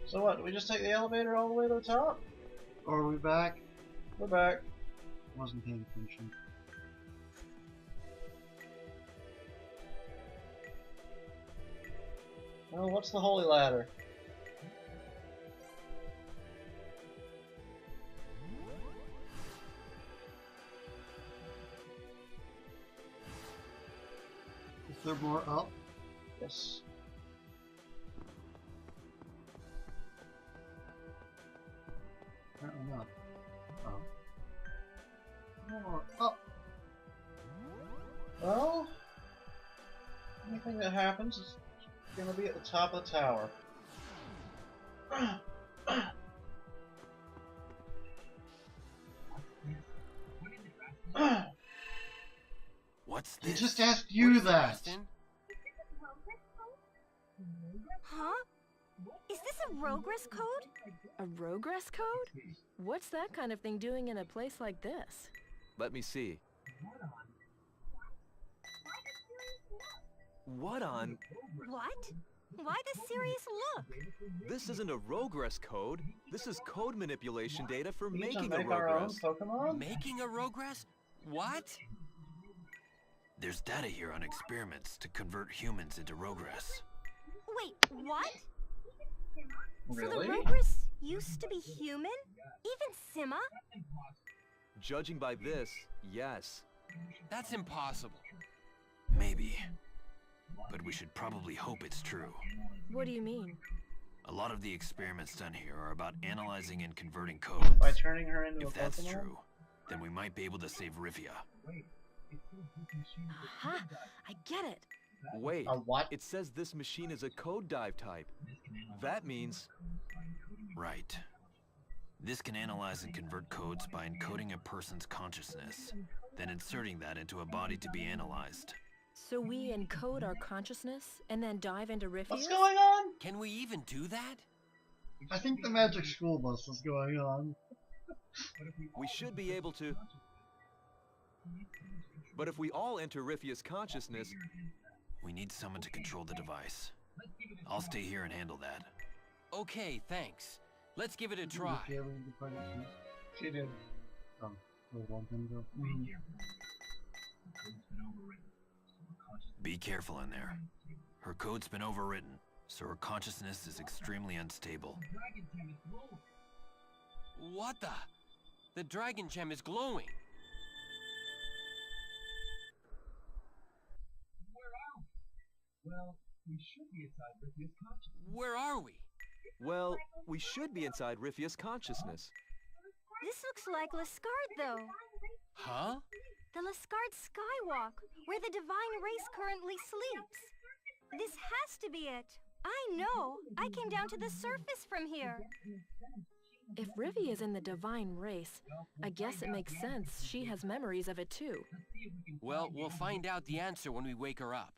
So what, do we just take the elevator all the way to the top? Or are we back? We're back. Wasn't paying attention. Well, what's the holy ladder? Is there more up? Yes. Apparently not. Oh. More up! Well, anything that happens is gonna be at the top of the tower. What's He this? just asked you that! Huh? Is this a Rogress code? A Rogress code? What's that kind of thing doing in a place like this? Let me see. What on? What? Why the serious look? This isn't a Rogress code. This is code manipulation data for We need to making a make our own Rogress. Pokemon? Making a Rogress? What? There's data here on experiments to convert humans into Rogress. Wait, what? So Really? the Rogress used to be human? Even Sima? Judging by this, yes. That's impossible. Maybe. But we should probably hope it's true. What do you mean? A lot of the experiments done here are about analyzing and converting codes. By turning her into If a that's Pokemon? true, then we might be able to save Rivia. Aha! I get it. Wait, A what? it says this machine is a code dive type. That means... Right. This can analyze and convert codes by encoding a person's consciousness, then inserting that into a body to be analyzed. So we encode our consciousness and then dive into Riffius? What's going on? Can we even do that? I think the magic school bus is going on. We should be able to... But if we all enter Riffia's consciousness... We need someone to control the device. I'll stay here and handle that. Okay, thanks. Let's give it a try. She did. Oh, wait, one thing ago. Be careful in there. Her code's been overwritten, so her consciousness is extremely unstable. What the? The dragon gem is glowing. Where are we? Well, we should be inside Riffia's consciousness. This looks like Lascard, though. Huh? The Lascard Skywalk, where the divine race currently sleeps. This has to be it. I know. I came down to the surface from here. If Rivia is in the divine race, I guess it makes sense she has memories of it too. Well, we'll find out the answer when we wake her up.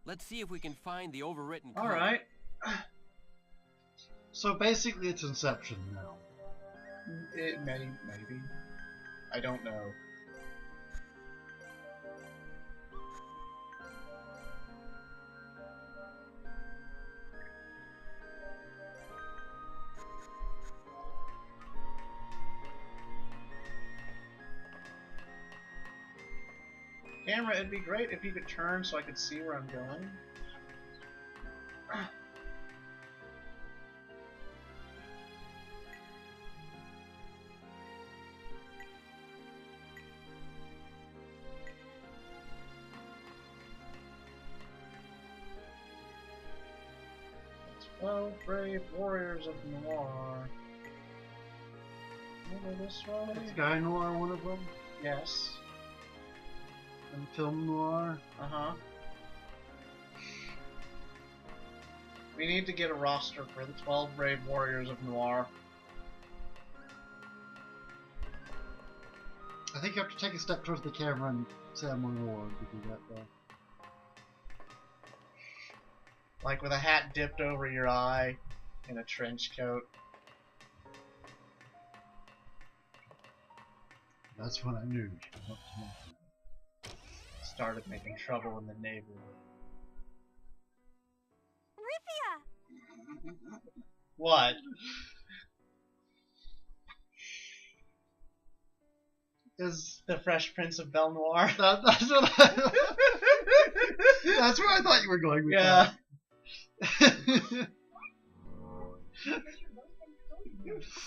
Let's see if we can find the overwritten code. Alright. So basically it's Inception now. It maybe. I don't know. Camera, it'd be great if you could turn so I could see where I'm going. It's 12 brave warriors of Noir. Over this way? Is Guy Noir one of them? Yes. And Film Noir? Uh-huh. We need to get a roster for the 12 Brave Warriors of Noir. I think you have to take a step towards the camera and say I'm on Ward to do that though. Like with a hat dipped over your eye in a trench coat. That's when I knew she was up to nothing. Started making trouble in the neighborhood. Rivia! What? Is the Fresh Prince of Bel Noire? That's what that's where I thought you were going with Yeah. that.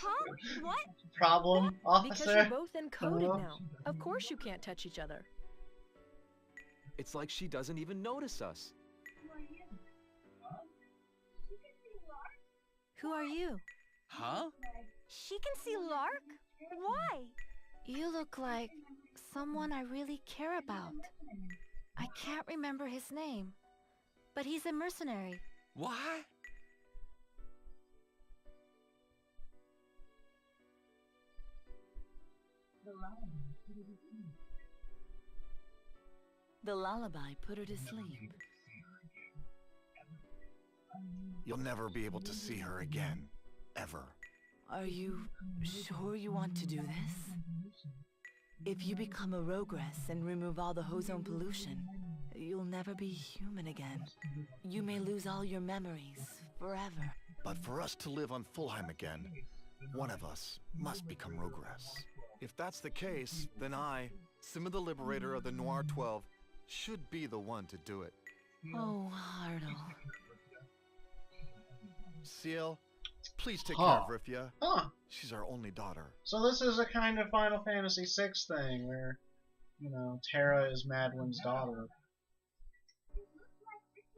Huh? What? Problem, Because officer? you're both encoded now. Of course you can't touch each other. It's like she doesn't even notice us. Who are you? Huh? She can see Lark? Why? You look like someone I really care about. I can't remember his name, but he's a mercenary. What? The lullaby put her to sleep. You'll never be able to see her again. Ever. Are you sure you want to do this? If you become a Rogress and remove all the ozone pollution, you'll never be human again. You may lose all your memories forever. But for us to live on Fulheim again, one of us must become Rogress. If that's the case, then I, Sima the Liberator of the Noir 12, should be the one to do it. Oh, Hardo. Ciel, please take Huh. care of Rifia. Huh. She's our only daughter. So this is a kind of Final Fantasy VI thing where, you know, Terra is Madwyn's daughter.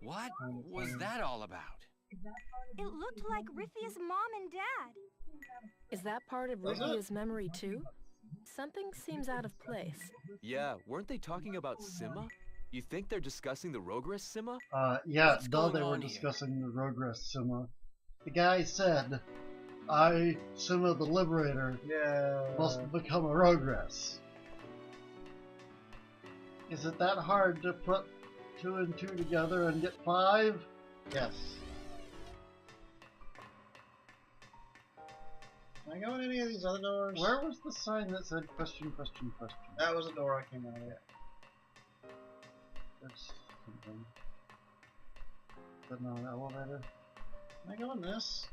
What Kind of was thing. that all about? It looked like Rifia's mom and dad. Is that part of Was it? Rivia's memory too? Something seems out of place. Yeah, weren't they talking about Sima? You think they're discussing the Rogress Sima? Yeah, What's though going they were on here? discussing the Rogress Sima. The guy said, I, Sima the Liberator, Yeah. must become a Rogress. Is it that hard to put 2 and 2 together and get 5? Yes. Can I go in any of these other doors? Where was the sign that said question, question, question? That was a door I came out of. There's something. But no, an elevator. Can I go in this?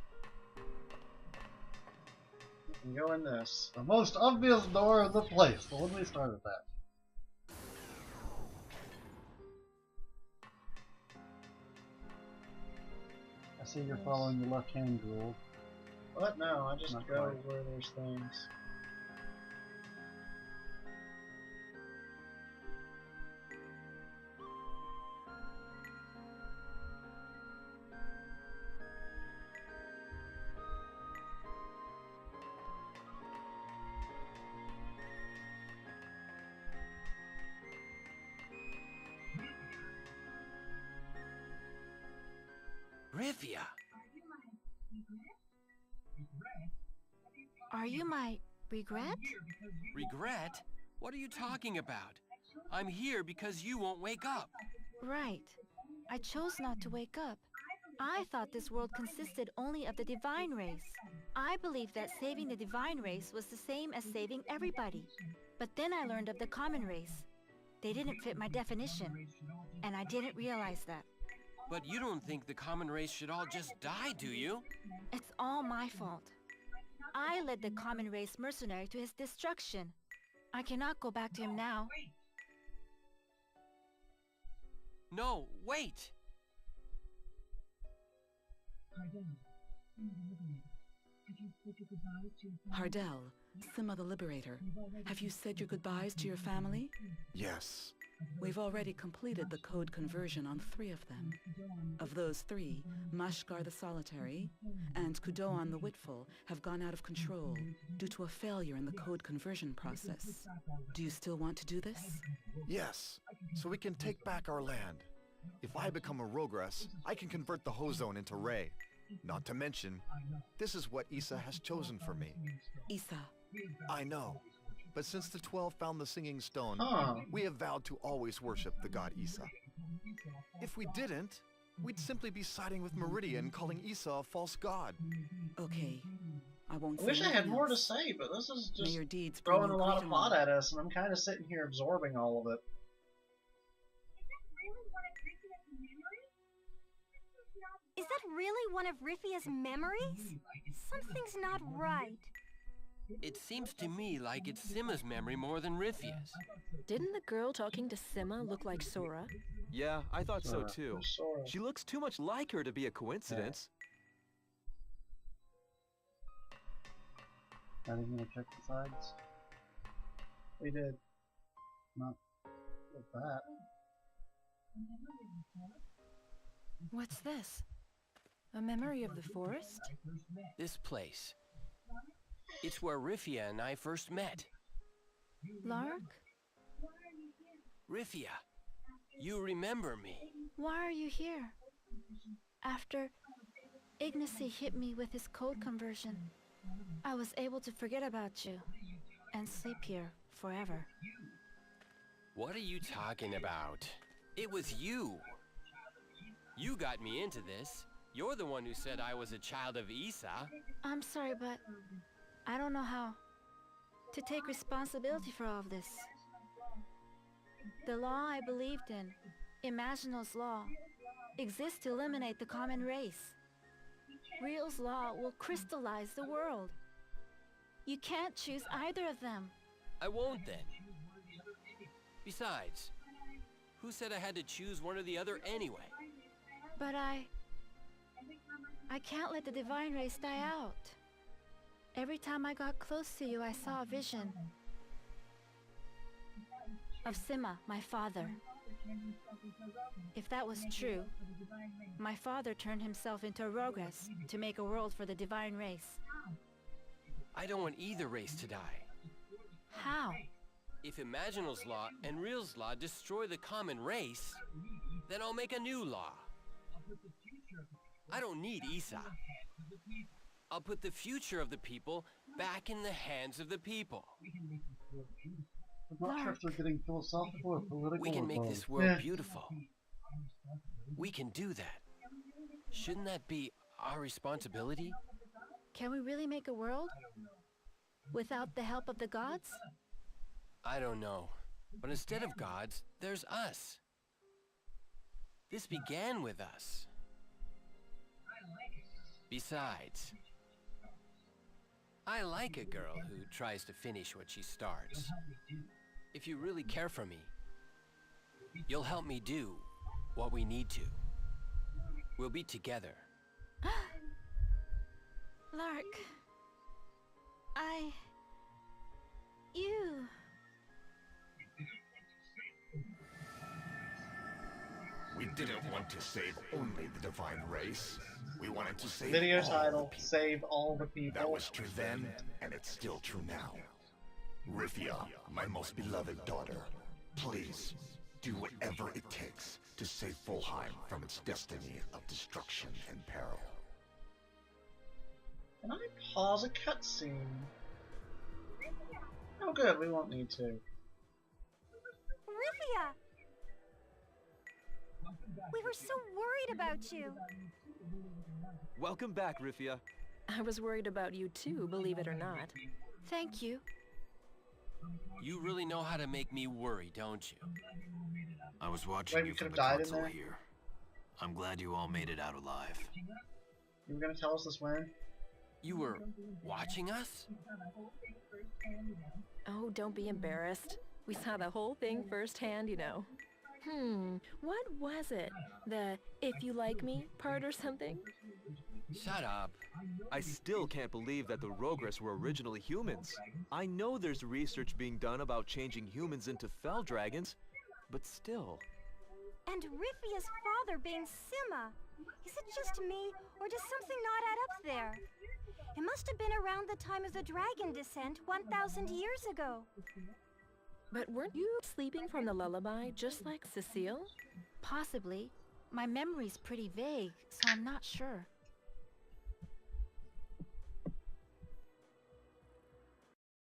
I can go in this. The most obvious door in the place. So when we start at that. I see you're following the left-hand rule. What? No, I just Not go quite. where there's things. Rivia! Are you my regret? Regret? What are you talking about? I'm here because you won't wake up. Right. I chose not to wake up. I thought this world consisted only of the divine race. I believed that saving the divine race was the same as saving everybody. But then I learned of the common race. They didn't fit my definition, and I didn't realize that. But you don't think the common race should all just die, do you? It's all my fault. I led the common race mercenary to his destruction. I cannot go back to him now. No, wait! Hardell, Sima the Liberator, have you said your goodbyes to your family? Yes. We've already completed the code conversion on 3 of them. Of those 3, Mashgar the Solitary and Kudoan the Witful have gone out of control due to a failure in the code conversion process. Do you still want to do this? Yes. So we can take back our land. If I become a Rogress, I can convert the Hozone into Ray. Not to mention, this is what Issa has chosen for me. Issa, I know. But since the 12 found the Singing Stone, Huh. we have vowed to always worship the god Issa. If we didn't, we'd simply be siding with Meridia and calling Issa a false god. okay. I won't I say wish I had anything more to else. say, but this is May just your deeds bring throwing you a lot of great plot honor. at us, and I'm kind of sitting here absorbing all of it. Is that really one of Riffia's memories? Something's not right. It seems to me like it's Simma's memory more than Riffia's. Didn't the girl talking to Simma look like Sora? Yeah, I thought so Sora. too. Sora. She looks too much like her to be a coincidence. Are they gonna check the sides? We did. Not with that. What's this? A memory of the forest? This place. It's where Riffia and I first met. Lark? Riffia, you remember me. Why are you here? After Ignacy hit me with his code conversion, I was able to forget about you and sleep here forever. What are you talking about? It was you. You got me into this. You're the one who said I was a child of Isa. I'm sorry, but I don't know how to take responsibility for all of this. The law I believed in, Imaginal's law, exists to eliminate the common race. Real's law will crystallize the world. You can't choose either of them. I won't then. Besides, who said I had to choose one or the other anyway? But I can't let the divine race die out. Every time I got close to you, I saw a vision of Simma, my father. If that was true, my father turned himself into a Rogress to make a world for the divine race. I don't want either race to die. How? If Imaginal's law and Real's law destroy the common race, then I'll make a new law. I don't need Isa. I'll put the future of the people back in the hands of the people. I'm not sure if they're getting philosophical or political. We can make or this both. world beautiful. We can do that. Shouldn't that be our responsibility? Can we really make a world without the help of the gods? I don't know. But instead of gods, there's us. This began with us. Besides, I like a girl who tries to finish what she starts. If you really care for me, you'll help me do what we need to. We'll be together. Lark, you... We didn't want to save only the divine race. We wanted to save Video all title, the people. save all the people. That was true then, and it's still true now. Riffia, my most beloved daughter, please, do whatever it takes to save Fulheim from its destiny of destruction and peril. Can I pause a cutscene? Oh good, we won't need to. Riffia! We were so worried about you. Welcome back, Riffia. I was worried about you too, believe it or not. Thank you. You really know how to make me worry, don't you? I was watching Wait, you we from could've the died in console there? here. I'm glad you all made it out alive. You were gonna tell us this when? You were watching us? Oh, don't be embarrassed. We saw the whole thing firsthand, you know. What was it? The "if you like me" part or something? Shut up. I still can't believe that the Rogress were originally humans. I know there's research being done about changing humans into fell dragons, but still. And Riffia's father being Simma. Is it just me, or does something not add up there? It must have been around the time of the dragon descent 1,000 years ago. But weren't you sleeping from the lullaby just like Cecile? Possibly. My memory's pretty vague, so I'm not sure.